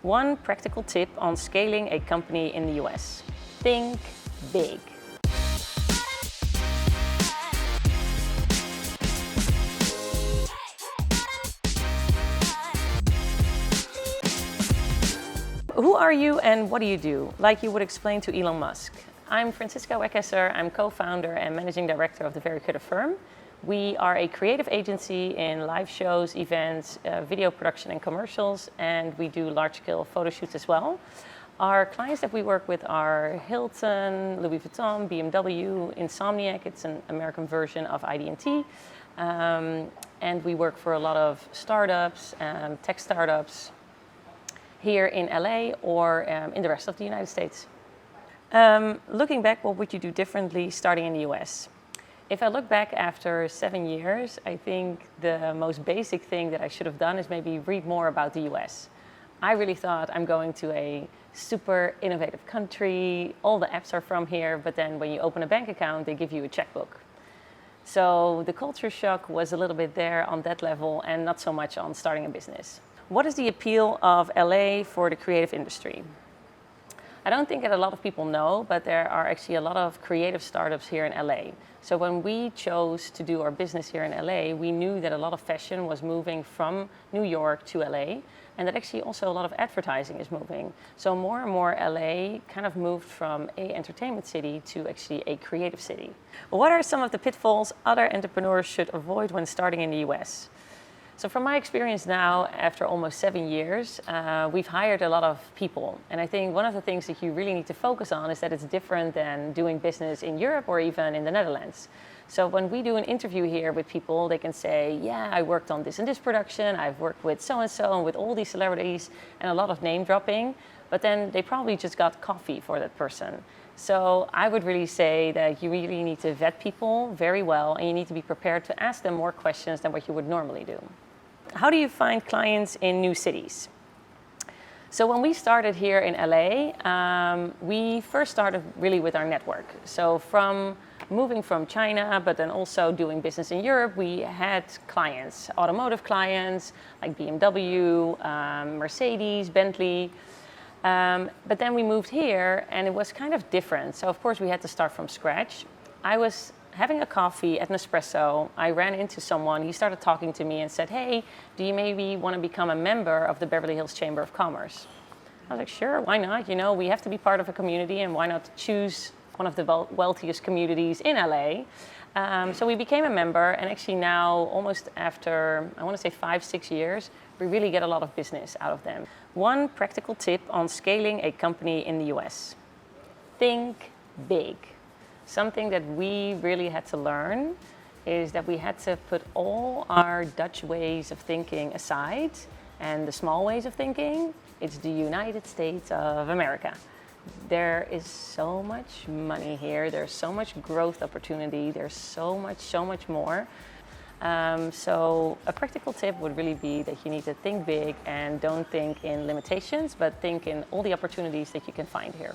One practical tip on scaling a company in the US. Think big. Who are you and what do you do? Like you would explain to Elon Musk. I'm Fransiska Weckesser. I'm co-founder and managing director of the Very Creative Firm. We are a creative agency in live shows, events, video production and commercials, and we do large-scale photo shoots as well. Our clients that we work with are Hilton, Louis Vuitton, BMW, Insomniac, it's an American version of ID&T, and we work for a lot of startups, tech startups, here in LA or in the rest of the United States. Looking back, what would you do differently starting in the US? If I look back after 7 years, I think the most basic thing that I should have done is maybe read more about the US. I really thought I'm going to a super innovative country, all the apps are from here, but then when you open a bank account, they give you a checkbook. So the culture shock was a little bit there on that level and not so much on starting a business. What is the appeal of LA for the creative industry? I don't think that a lot of people know, but there are actually a lot of creative startups here in LA. So when we chose to do our business here in LA, we knew that a lot of fashion was moving from New York to LA, and that actually also a lot of advertising is moving. So more and more LA kind of moved from an entertainment city to actually a creative city. What are some of the pitfalls other entrepreneurs should avoid when starting in the US? So from my experience now, after almost 7 years, we've hired a lot of people. And I think one of the things that you really need to focus on is that it's different than doing business in Europe or even in the Netherlands. So when we do an interview here with people, they can say, yeah, I worked on this and this production, I've worked with so-and-so and with all these celebrities and a lot of name dropping, but then they probably just got coffee for that person. So I would really say that you really need to vet people very well and you need to be prepared to ask them more questions than what you would normally do. How do you find clients in new cities? So when we started here in LA, we first started really with our network. So from moving from China, but then also doing business in Europe, we had clients, automotive clients like BMW, Mercedes, Bentley. But then we moved here and it was kind of different. So of course we had to start from scratch. I was having a coffee at Nespresso. I ran into someone, he started talking to me and said, hey, do you maybe want to become a member of the Beverly Hills Chamber of Commerce? I was like, sure, why not? You know, we have to be part of a community and why not choose one of the wealthiest communities in LA? So we became a member and actually now, almost after, I want to say 5-6 years, we really get a lot of business out of them. One practical tip on scaling a company in the US. Think big. Something that we really had to learn is that we had to put all our Dutch ways of thinking aside and the small ways of thinking. It's the United States of America. There is so much money here. There's so much growth opportunity. There's so much more. So a practical tip would really be that you need to think big and don't think in limitations, but think in all the opportunities that you can find here.